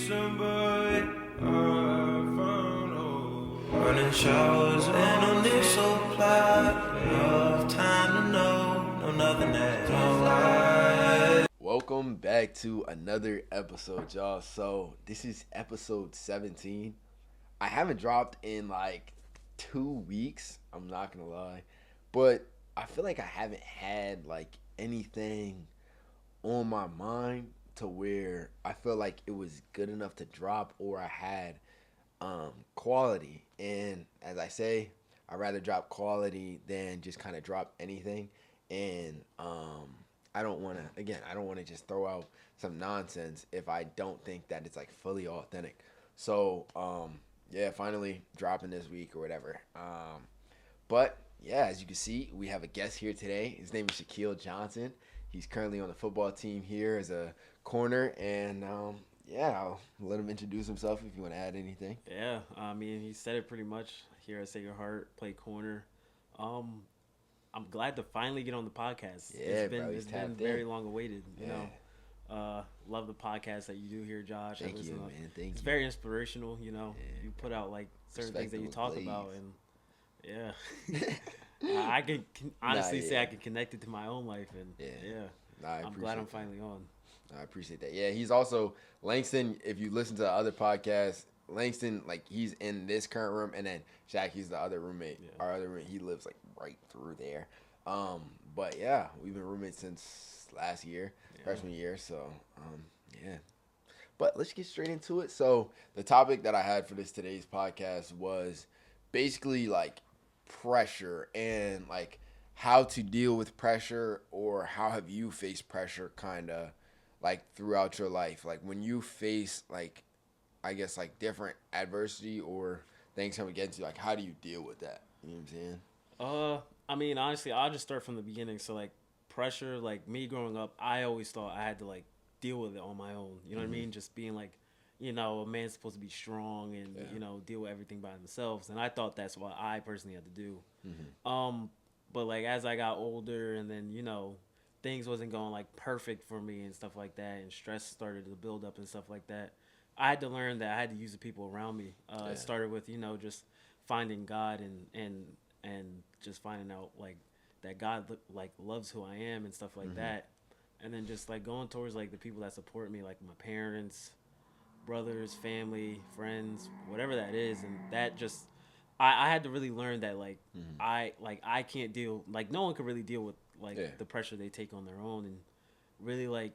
December, I found running showers and no new supply. Enough time to know nothing at all. Welcome back to another episode, y'all. So this is episode 17. I haven't dropped in like 2 weeks. I'm not gonna lie, but I feel like I haven't had like anything on my mind to where I feel like it was good enough to drop, or I had quality. And as I say, I'd rather drop quality than just kind of drop anything. And I don't want to, again, I don't want to just throw out some nonsense if I don't think that it's like fully authentic. So yeah, finally dropping this week or whatever. But yeah, as you can see, we have a guest here today. His name is Shakeel Johnson. He's currently on the football team here as a corner, and yeah, I'll let him introduce himself if you want to add anything. Yeah, I mean, he said it pretty much here at Sacred Heart, play corner. Um, I'm glad to finally get on the podcast. Yeah, bro, he's it's been tapped very in. long awaited. You Yeah. know, love the podcast that you do here, Josh. Thank you, man. Thank It's you. very inspirational. You know, Yeah, you put out like certain things that you Respectable talk about, plays. and yeah, I can honestly say yeah. I can connect it to my own life, and Yeah. Nah, I'm glad I'm finally on. I appreciate that. Yeah, he's also Langston. If you listen to the other podcasts, Langston, like he's in this current room, and then Shaq, he's the other roommate. Yeah. Our other roommate, he lives like right through there. But yeah, we've been roommates since last year, freshman year. So yeah. But let's get straight into it. So the topic that I had for today's podcast was basically like pressure and like how to deal with pressure, or how have you faced pressure kind of like throughout your life, like when you face like I guess like different adversity or things come against you, like how do you deal with that, you know what I'm saying? I mean, honestly, I'll just start from the beginning. So, like, pressure, like, me growing up, I always thought I had to, like, deal with it on my own. You know what I mean? Just being, like, you know, a man's supposed to be strong and, you know, deal with everything by themselves. And I thought that's what I personally had to do. But, like, as I got older and then, you know, things wasn't going, like, perfect for me and stuff like that, and stress started to build up and stuff like that, I had to learn that I had to use the people around me. It started with, you know, just finding God and just finding out like that God like loves who I am and stuff like that, and then just like going towards like the people that support me, like my parents, brothers, family, friends, whatever that is, and that just I had to really learn that like I can't deal, like no one could really deal with like the pressure they take on their own, and really like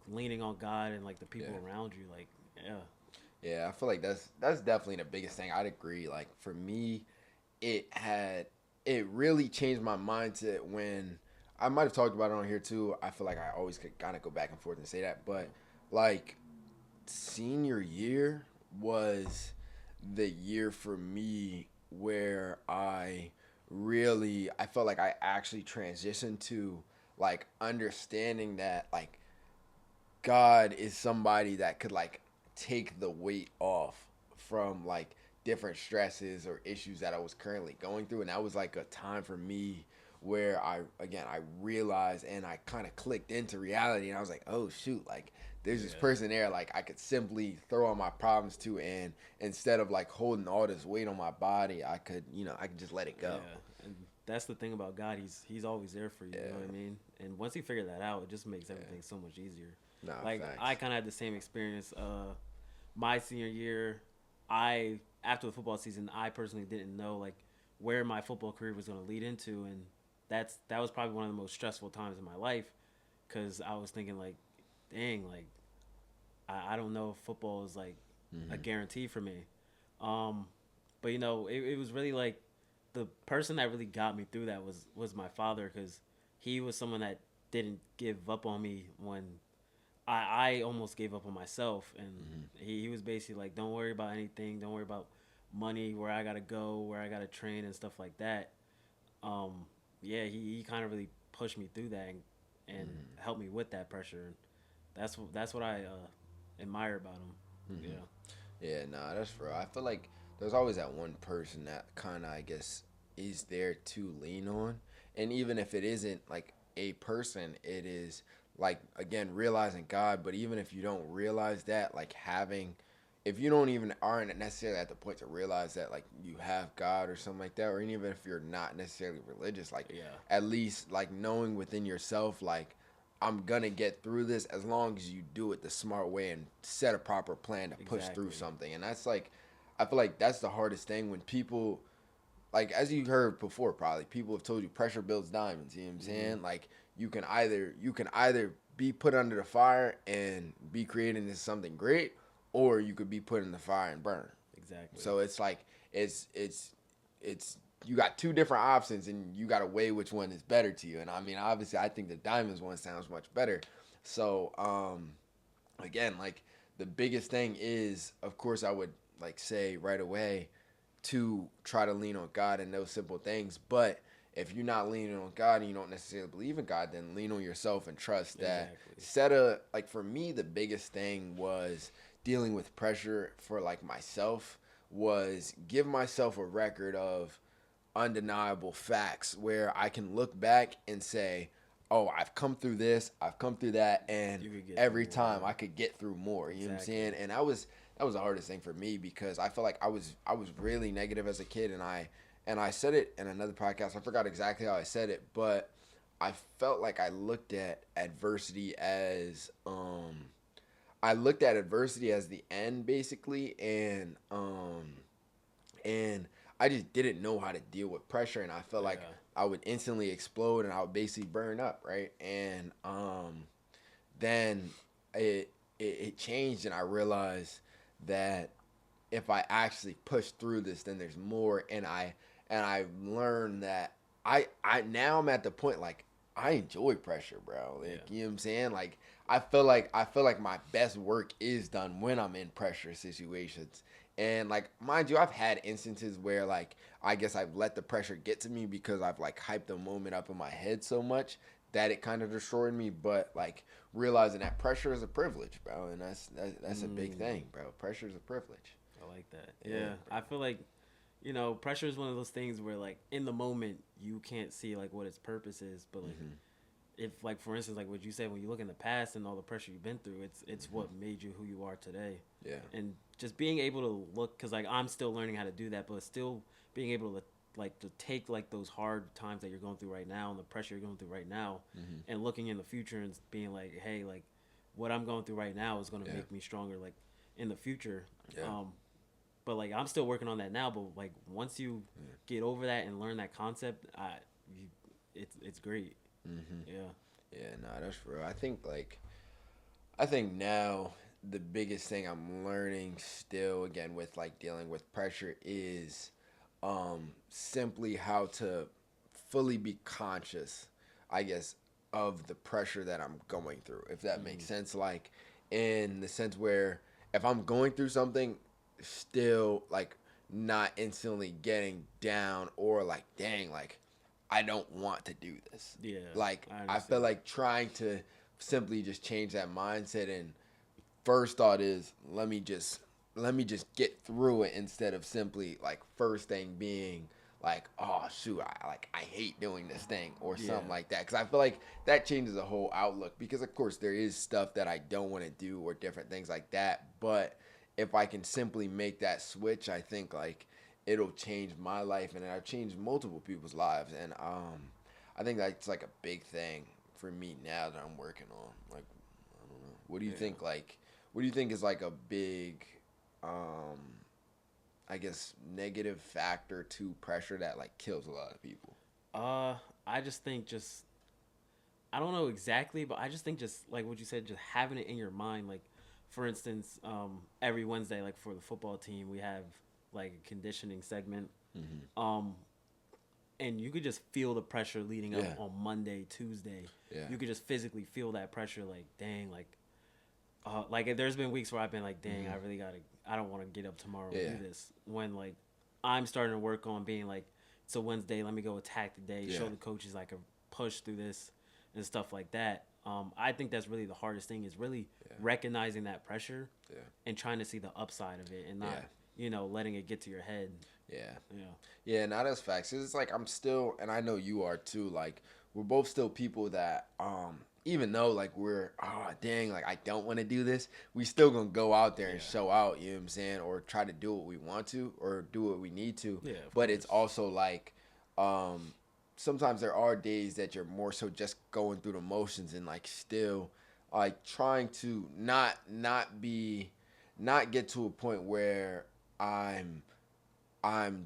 leaning on God and like the people around you, like Yeah, I feel like that's definitely the biggest thing. I'd agree. Like for me, it really changed my mindset when I might have talked about it on here too. I feel like I always could kind of go back and forth and say that, but like senior year was the year for me where I felt like I actually transitioned to like understanding that like God is somebody that could like take the weight off from like different stresses or issues that I was currently going through. And that was like a time for me where I realized and I kind of clicked into reality, and I was like, oh shoot, like there's this person there like I could simply throw all my problems to, and instead of like holding all this weight on my body, I could just let it go. Yeah, and that's the thing about God. He's always there for you. You know what I mean? And once you figure that out, it just makes everything so much easier. Nah, like facts. I kind of had the same experience. My senior year, after the football season, I personally didn't know like where my football career was going to lead into, and that was probably one of the most stressful times in my life, because I was thinking like, dang, like I don't know if football is like a guarantee for me. But you know, it was really like the person that really got me through that was my father, because he was someone that didn't give up on me when I almost gave up on myself, and he was basically like, don't worry about anything, don't worry about money, where I gotta go, where I gotta train and stuff like that. Yeah, he kind of really pushed me through that and helped me with that pressure. That's what I admire about him. Yeah, nah, that's real. I feel like there's always that one person that kind of, I guess, is there to lean on. And even if it isn't like a person, it is like again realizing God, but even if you don't realize that, like having, if you don't even aren't necessarily at the point to realize that like you have God or something like that, or even if you're not necessarily religious, like Yeah. at least like knowing within yourself like I'm gonna get through this as long as you do it the smart way and set a proper plan to push through Exactly. something. And that's like, I feel like that's the hardest thing when people, like as you heard before, probably people have told you pressure builds diamonds. You know what I'm saying? Like you can either be put under the fire and be created into something great, or you could be put in the fire and burn. Exactly. So it's like it's you got two different options and you got to weigh which one is better to you. And I mean, obviously, I think the diamonds one sounds much better. So again, like the biggest thing is, of course, I would like say right away to try to lean on God and those simple things. But if you're not leaning on God and you don't necessarily believe in God, then lean on yourself and trust that. Exactly. Set a, like for me, the biggest thing was dealing with pressure for like myself was give myself a record of undeniable facts where I can look back and say, "Oh, I've come through this, I've come through that, and You could get every through more, time yeah. I could get through more." You know what I'm Exactly. saying? And that was the hardest thing for me because I felt like I was really negative as a kid, and I said it in another podcast. I forgot exactly how I said it, but I felt like I looked at adversity as the end basically, and I just didn't know how to deal with pressure, and I felt like Yeah. I would instantly explode and I would basically burn up, right? And then it changed, and I realized that if I actually push through this, then there's more, and I learned that I now I'm at the point like I enjoy pressure, bro. Like Yeah. you know what I'm saying? Like I feel like my best work is done when I'm in pressure situations. And like mind you, I've had instances where like I guess I've let the pressure get to me because I've like hyped the moment up in my head so much that it kind of destroyed me. But like realizing that pressure is a privilege, bro, and that's a big Mm, thing, bro. Pressure is a privilege. I like that. Yeah, Yeah. bro. I feel like, pressure is one of those things where like in the moment you can't see like what its purpose is, but like Hmm. if like for instance like what you said when you look in the past and all the pressure you've been through, it's Hmm. what made you who you are today. Yeah. And just being able to look, because like I'm still learning how to do that, but still being able to like to take like those hard times that you're going through right now and the pressure you're going through right now, Hmm. and looking in the future and being like, hey, like what I'm going through right now is going to Yeah. make me stronger like in the future. Yeah. um but like I'm still working on that now, but like once you Yeah. get over that and learn that concept, you, it's great. Hmm. Yeah. Yeah. Nah, that's real. I think now the biggest thing I'm learning still again with like dealing with pressure is simply how to fully be conscious, I guess, of the pressure that I'm going through, if that makes Mm, sense. Like in the sense where if I'm going through something, still like not instantly getting down or like dang, like I don't want to do this. yeah, Like I I feel understand. like trying to simply just change that mindset, and first thought is let me just get through it instead of simply like first thing being like, oh shoot, I hate doing this thing or Yeah. something like that, because I feel like that changes the whole outlook, because of course there is stuff that I don't want to do or different things like that, but if I can simply make that switch, I think like it'll change my life and it'll change multiple people's lives. And I think that's like a big thing for me now that I'm working on. Like, I don't know. What do you Yeah. think? Like, what do you think is like a big, um, I guess, negative factor to pressure that like kills a lot of people? Uh, I just think just I don't know exactly, but I just think just like what you said, just having it in your mind. Like, for instance, every Wednesday, like for the football team, we have like a conditioning segment. Hmm. Um, and you could just feel the pressure leading up Yeah, on Monday, Tuesday. yeah. You could just physically feel that pressure. Like, dang, like there's been weeks where I've been like, dang, Hmm. I don't want to get up tomorrow and Yeah, do this. When like I'm starting to work on being like, it's a Wednesday, let me go attack the day, yeah, show the coaches I can push through this and stuff like that. I think that's really the hardest thing is really yeah, recognizing that pressure yeah, and trying to see the upside of it and not, yeah, letting it get to your head. yeah. Yeah. Yeah, not as facts. It's like I'm still, and I know you are too. Like we're both still people that even though like we're dang, like I don't want to do this, we still gonna go out there and show out, you know what I'm saying, or try to do what we want to or do what we need to. Yeah, But it's also like sometimes there are days that you're more so just going through the motions and like still like trying to not get to a point where I'm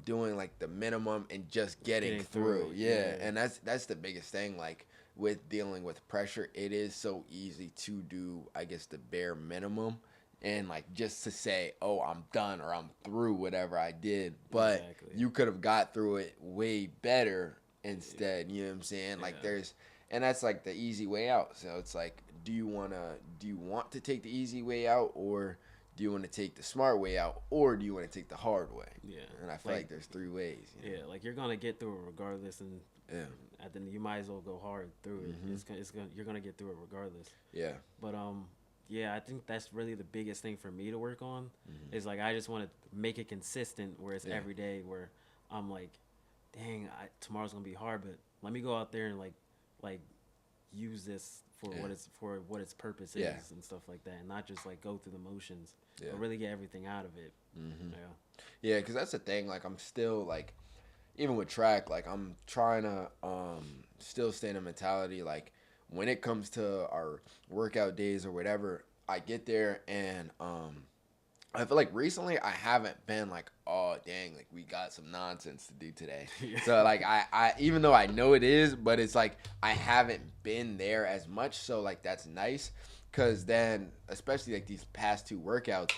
doing like the minimum and just getting through. Yeah. And that's the biggest thing. Like with dealing with pressure, it is so easy to do, I guess, the bare minimum and like just to say, oh, I'm done or I'm through whatever I did. But you could have got through it way better instead. You know what I'm saying? Like and that's like the easy way out. So it's like, do you want to take the easy way out, or do you want to take the smart way out, or do you want to take the hard way? Yeah. And I feel like there's three ways. You know? Yeah, like you're gonna get through it regardless, and at the end you might as well go hard through it. You're gonna get through it regardless. Yeah. But I think that's really the biggest thing for me to work on is like I just want to make it consistent where it's every day where I'm like, dang, tomorrow's gonna be hard, but let me go out there and like use this for what its purpose is and stuff like that, and not just like go through the motions, but really get everything out of it. Yeah, because that's the thing. Like I'm still like, even with track, like I'm trying to still stay in a mentality like when it comes to our workout days or whatever, I get there and I feel like recently I haven't been like, oh dang, like we got some nonsense to do today. So like I even though I know it is, but it's like I haven't been there as much. So like that's nice, cause then especially like these past two workouts,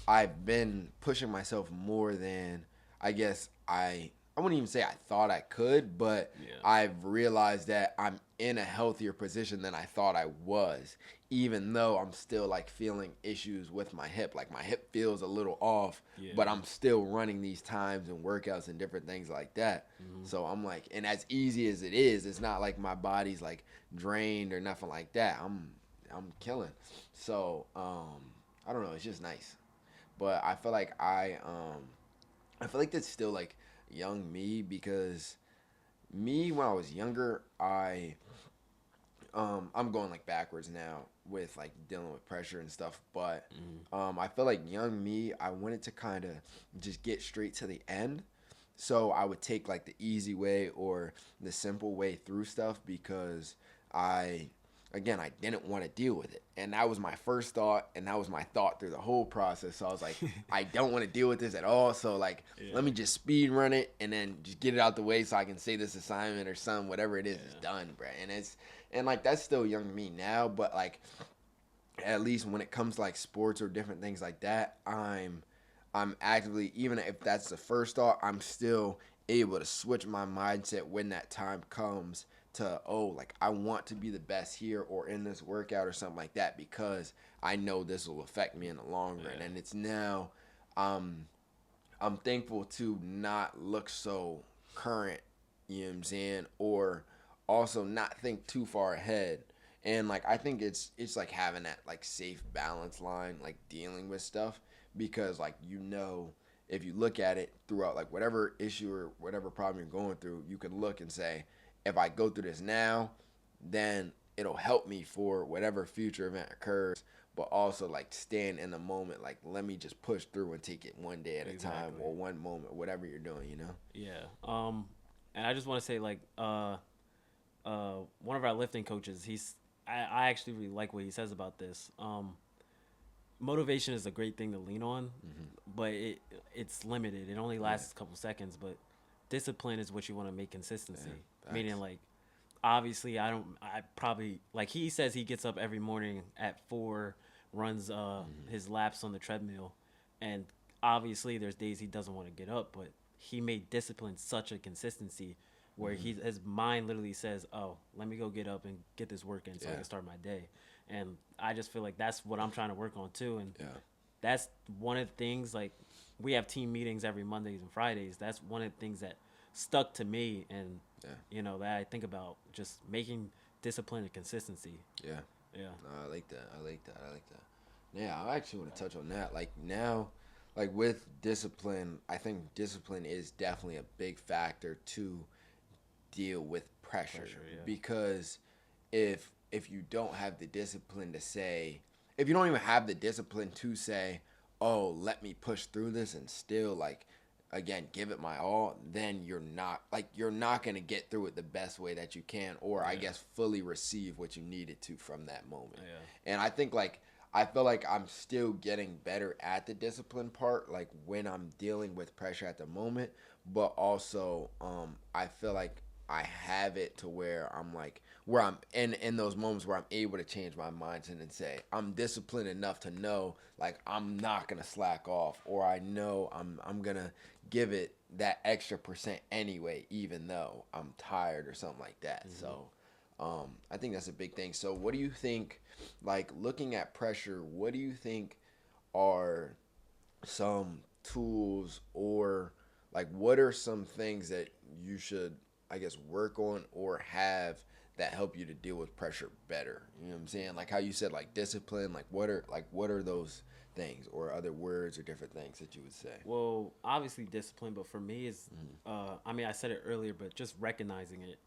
I've been pushing myself more than I guess I wouldn't even say I thought I could, but I've realized that I'm in a healthier position than I thought I was, even though I'm still like feeling issues with my hip. Like my hip feels a little off, but I'm still running these times and workouts and different things like that. So I'm like, and as easy as it is, it's not like my body's like drained or nothing like that. I'm killing. So I don't know, it's just nice. But I feel like I feel like that's still like young me, because me when I was younger, I'm going like backwards now with like dealing with pressure and stuff, but I feel like young me, I wanted to kind of just get straight to the end, so I would take like the easy way or the simple way through stuff, because I didn't want to deal with it. And that was my first thought, and that was my thought through the whole process. So I was like, I don't want to deal with this at all. So like, let me just speed run it and then just get it out the way so I can say this assignment or something, whatever it is done, bro. And like, that's still young me now, but like, at least when it comes to like sports or different things like that, I'm actively, even if that's the first thought, I'm still able to switch my mindset when that time comes to, oh, like I want to be the best here or in this workout or something like that, because I know this will affect me in the long run. And it's now I'm thankful to not look so current, you know what I'm saying, or also not think too far ahead. And like I think it's like having that like safe balance line, like dealing with stuff, because like, you know, if you look at it throughout like whatever issue or whatever problem you're going through, you can look and say, if I go through this now, then it'll help me for whatever future event occurs, but also like staying in the moment, like let me just push through and take it one day at a time or one moment, whatever you're doing, you know? Yeah. And I just want to say like, one of our lifting coaches, I actually really like what he says about this. Motivation is a great thing to lean on, but it's limited. It only lasts a couple seconds, but discipline is what you want to make consistency. Meaning like, obviously I probably, like he says he gets up every morning at 4, runs his laps on the treadmill, and obviously there's days he doesn't want to get up, but he made discipline such a consistency where his mind literally says, oh, let me go get up and get this work in so I can start my day. And I just feel like that's what I'm trying to work on too. And that's one of the things, like we have team meetings every Mondays and Fridays. That's one of the things that stuck to me, and you know, that I think about just making discipline and consistency. No, I like that. Yeah, I actually want to touch on that. Like now, like with discipline, I think discipline is definitely a big factor to deal with pressure. Because if if you don't have the discipline to say, if you don't even have the discipline to say, oh, let me push through this and still like, again, give it my all, then you're not going to get through it the best way that you can, or I guess fully receive what you needed to from that moment. Yeah. And I think like, I feel like I'm still getting better at the discipline part, like when I'm dealing with pressure at the moment, but also I feel like I have it to where I'm like, where I'm in those moments where I'm able to change my mindset and say I'm disciplined enough to know like I'm not gonna slack off, or I know I'm gonna give it that extra percent anyway, even though I'm tired or something like that. Mm-hmm. So I think that's a big thing. So what do you think, like looking at pressure, what do you think are some tools, or like what are some things that you should, I guess, work on or have that help you to deal with pressure better? You know what I'm saying? Like how you said, like discipline, like what are those things, or other words or different things that you would say? Well, obviously discipline, but for me is, I mean, I said it earlier, but just recognizing it,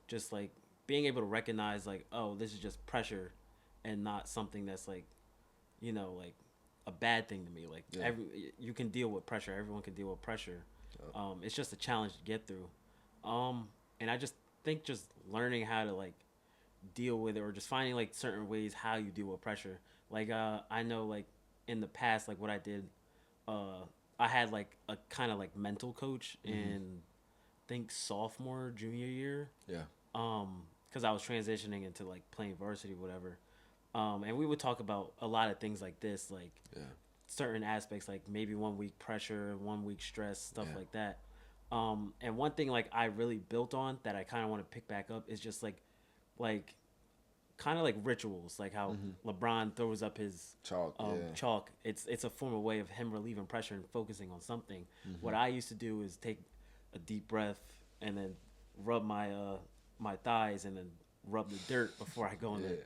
just like being able to recognize like, oh, this is just pressure, and not something that's like, like a bad thing to me. Like you can deal with pressure. Everyone can deal with pressure. It's just a challenge to get through. And I just think just learning how to like deal with it, or just finding like certain ways how you deal with pressure. Like I know like in the past, like what I did, I had like a kind of like mental coach in I think sophomore junior year. Yeah. Because I was transitioning into like playing varsity, whatever. And we would talk about a lot of things like this, like certain aspects, like maybe 1 week pressure, 1 week stress, stuff like that. And one thing like I really built on that I kind of want to pick back up is just like kind of like rituals, like how LeBron throws up his chalk. It's a form of way of him relieving pressure and focusing on something. What I used to do is take a deep breath and then rub my my thighs and then rub the dirt before I go in there.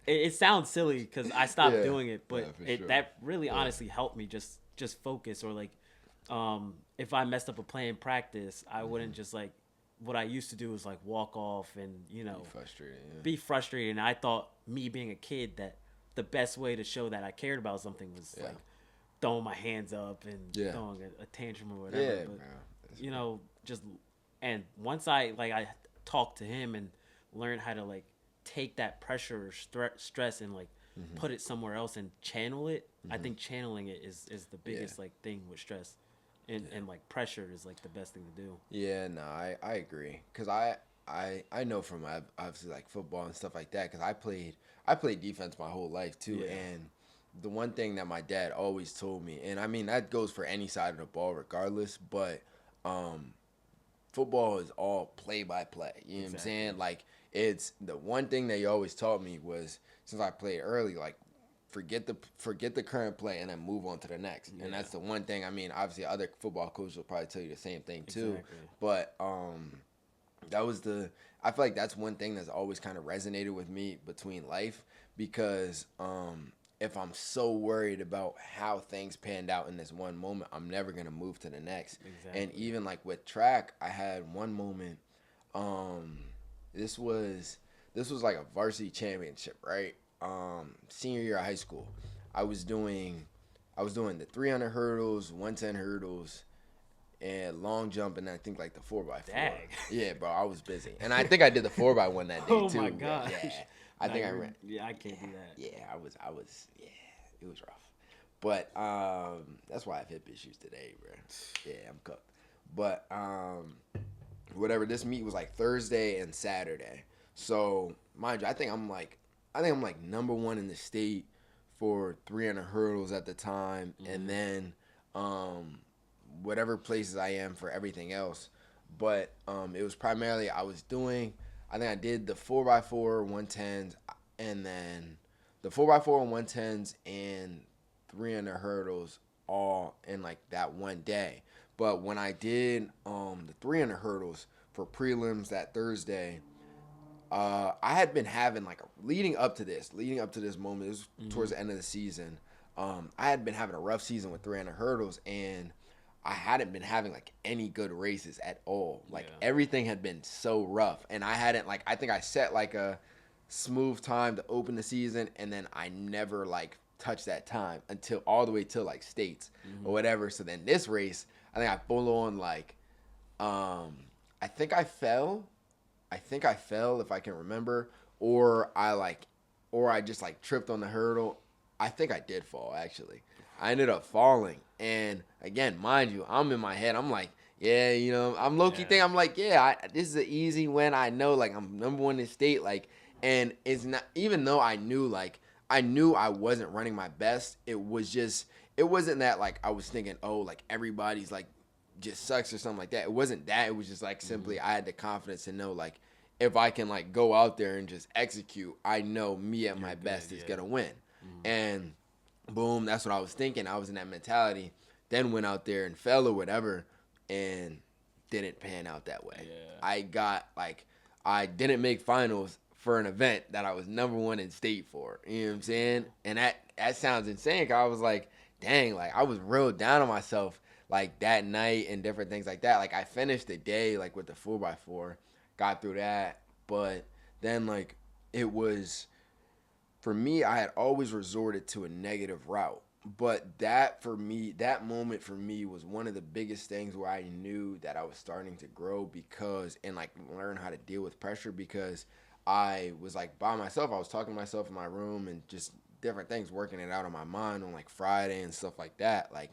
It sounds silly because I stopped doing it, but that really honestly helped me just focus, or like if I messed up a play in practice, I wouldn't just like, what I used to do was like walk off and be frustrated. And I thought, me being a kid, that the best way to show that I cared about something was like throwing my hands up and throwing a tantrum or whatever. But just, and once I talked to him and learned how to like take that pressure or stress and like put it somewhere else and channel it. I think channeling it is the biggest like thing with stress, and like pressure is like the best thing to do. Yeah, no, I agree, because I know from obviously like football and stuff like that, because I played defense my whole life too, and the one thing that my dad always told me, and I mean that goes for any side of the ball regardless, but football is all play by play. You know what I'm saying? Like, it's the one thing that he always taught me was, since I played early, like forget the current play and then move on to the next. And that's the one thing. I mean, obviously other football coaches will probably tell you the same thing too. But that was I feel like that's one thing that's always kind of resonated with me between life, because if I'm so worried about how things panned out in this one moment, I'm never going to move to the next. And even like with track, I had one moment, this was like a varsity championship, right? Senior year of high school. I was doing the 300 hurdles, 110 hurdles, and long jump, and I think like the 4x4. Dang. Yeah, bro, I was busy. And I think I did the 4x1 that day too. Oh my gosh. Yeah. I think I ran. Yeah, I can't do that. Yeah, I was. Yeah, it was rough. But that's why I have hip issues today, bro. Yeah, I'm cooked. But whatever. This meet was like Thursday and Saturday. So mind you, I think I'm like number one in the state for 300 hurdles at the time, and then whatever places I am for everything else. But it was primarily I think I did the 4x4 110s, and then the 4x4 110s and 300 hurdles all in like that one day. But when I did the 300 hurdles for prelims that Thursday, I had been having like leading up to this moment, it was towards the end of the season. I had been having a rough season with 300 hurdles, and I hadn't been having like any good races at all. Like everything had been so rough, and I hadn't I think I set like a smooth time to open the season, and then I never like touched that time until all the way till like states or whatever. So then this race, I think I full on like, I think I fell. I think I fell if I can remember, or I just like tripped on the hurdle. I think I did fall actually. I ended up falling, and again, mind you, I'm in my head. I'm like, yeah, you know, I'm low key Yeah. thinking. I'm like, yeah, this is an easy win. I know, like, I'm number one in the state, like, and it's not even though I knew I wasn't running my best. It wasn't that like I was thinking, oh, like everybody's like just sucks or something like that. It wasn't that. It was just like simply I had the confidence to know like if I can like go out there and just execute, I know me at my best is gonna win. And boom, that's what I was thinking. I was in that mentality. Then went out there and fell or whatever, and didn't pan out that way. I didn't make finals for an event that I was number one in state for. You know what I'm saying? And that sounds insane. 'Cause I was like, dang, like I was real down on myself like that night and different things like that. Like I finished the day like with the 4x4, got through that, but then like it was for me, I had always resorted to a negative route. But that moment for me was one of the biggest things where I knew that I was starting to grow because, and like learn how to deal with pressure because I was like by myself. I was talking to myself in my room and just different things, working it out on my mind on like Friday and stuff like that. Like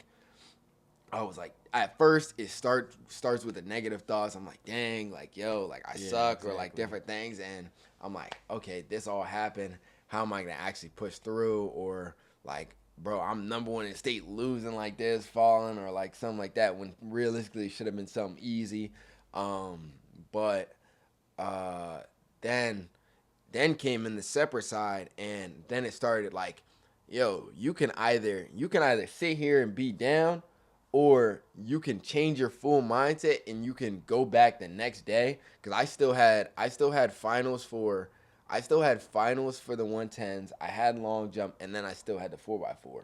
I was like, at first it starts with the negative thoughts. I'm like, dang, like yo, like I suck or like different things, and I'm like, okay, this all happened. How am I gonna actually push through? Or like, bro, I'm number one in state losing like this, falling or like something like that when realistically should have been something easy. But uh, then then came in the separate side, and then it started like, yo, you can either sit here and be down, or you can change your full mindset and you can go back the next day. Because I still had finals for the 110s. I had long jump, and then I still had the 4x4.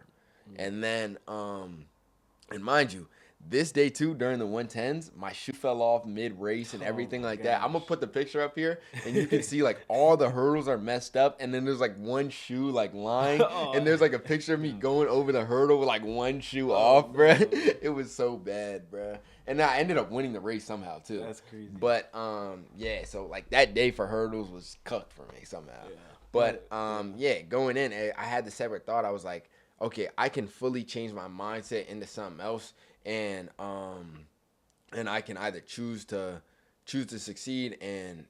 And then and mind you, this day too, during the 110s, my shoe fell off mid race and everything like that. I'm gonna put the picture up here, and you can see like all the hurdles are messed up, and then there's like one shoe like lying, and there's like a picture of me going over the hurdle with like one shoe off, bruh. It was so bad, bruh. And I ended up winning the race somehow too. That's crazy. But yeah, so like that day for hurdles was cooked for me somehow. But yeah, going in, I had the separate thought. I was like, okay, I can fully change my mindset into something else, and I can either choose to succeed and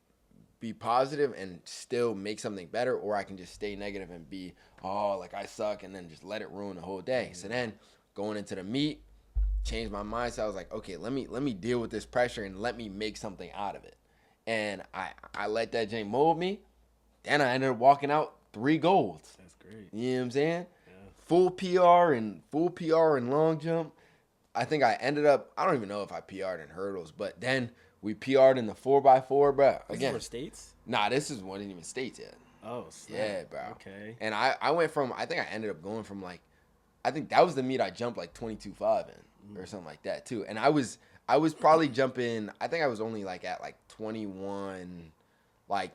be positive and still make something better, or I can just stay negative and be like I suck and then just let it ruin the whole day. So then going into the meet, changed my mindset. I was like, okay, let me deal with this pressure and let me make something out of it. And I let that Jane mold me. Then I ended up walking out 3 golds. That's great. You know what I'm saying? Yeah. Full PR and long jump. I think I ended up, I don't even know if I PR'd in hurdles, but then we PR'd in the 4x4, bro. Again, for states? Nah, this wasn't even states yet. Oh, snap. Yeah, bro. Okay. And I went from, I think I ended up going from like, I think that was the meet I jumped like 22.5 in or something like that too. And I was probably jumping, I think I was only like at like 21, like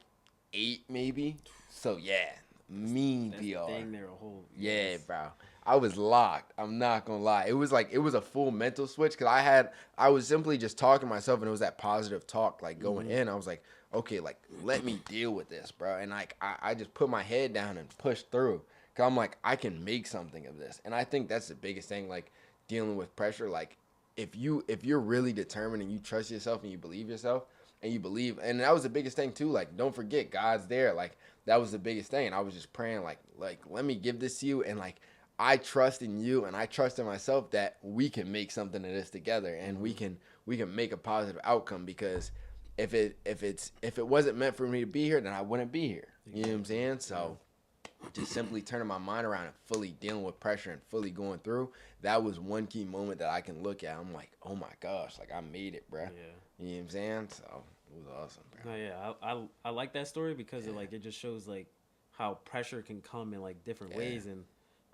8 maybe. So yeah, mean That's PR. the thing there a whole. Yeah, bro. I was locked. I'm not gonna lie. It was a full mental switch because I was simply just talking to myself, and it was that positive talk like going in. I was like, okay, like let me deal with this, bro. And like I just put my head down and pushed through. Cause I'm like, I can make something of this. And I think that's the biggest thing, like dealing with pressure. Like if you're really determined and you trust yourself and you believe yourself and you believe, and that was the biggest thing too. Like don't forget God's there. Like that was the biggest thing. And I was just praying like let me give this to you, and like I trust in you and I trust in myself that we can make something of this together, and we can make a positive outcome. Because if it wasn't meant for me to be here, then I wouldn't be here. You know what I'm saying? So just simply turning my mind around and fully dealing with pressure and fully going through, that was one key moment that I can look at. I'm like, oh my gosh, like I made it, bro. Yeah. You know what I'm saying? So it was awesome, bro. No, yeah, I like that story because it just shows like how pressure can come in like different ways, and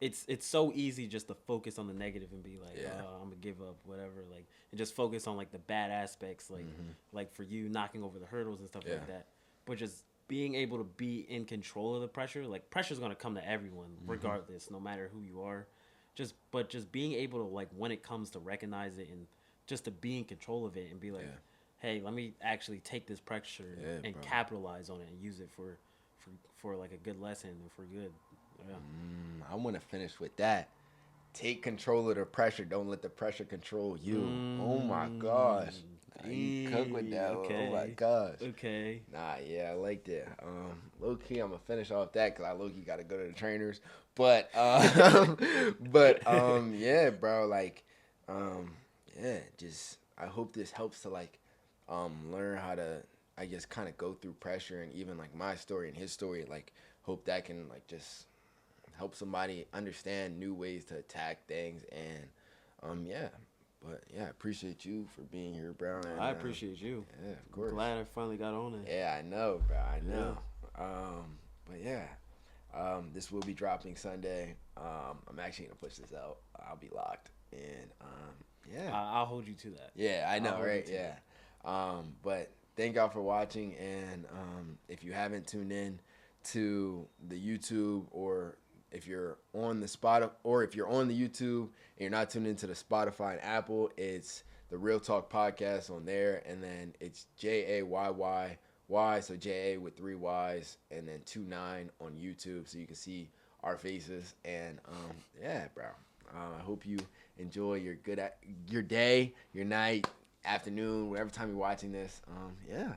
it's so easy just to focus on the negative and be like, oh, I'm gonna give up, whatever, like, and just focus on like the bad aspects, like like for you knocking over the hurdles and stuff like that. But just being able to be in control of the pressure. Like pressure's gonna come to everyone, regardless, no matter who you are. Just being able to like when it comes to recognize it and just to be in control of it and be like, hey, let me actually take this pressure and capitalize on it and use it for like a good lesson and for good. Yeah. I want to finish with that. Take control of the pressure. Don't let the pressure control you. Oh my gosh. You cook with that. Okay. Oh my gosh. Okay. Nah, yeah, I like that. Low key, I'm gonna finish off that because I low key gotta go to the trainers. But yeah, bro. Like, yeah. Just I hope this helps to like, learn how to, I guess, kind of go through pressure and even like my story and his story. Like, hope that can like just help somebody understand new ways to attack things and, yeah. But yeah, I appreciate you for being here, bro. And, I appreciate you. Yeah, of course. Glad I finally got on it. Yeah, I know, bro. I know. But yeah, this will be dropping Sunday. I'm actually gonna push this out. I'll be locked, and yeah, I'll hold you to that. yeah, I know, right? Yeah. But thank y'all for watching, and if you haven't tuned in to the YouTube, or if you're on the Spotify, or if you're on the YouTube and you're not tuned into the Spotify and Apple, it's the Real Talk Podcast on there, and then it's JAYYY, so JA with 3 Y's, and then 29 on YouTube, so you can see our faces. And yeah, bro. I hope you enjoy your day, your night, afternoon, whatever time you're watching this. Yeah.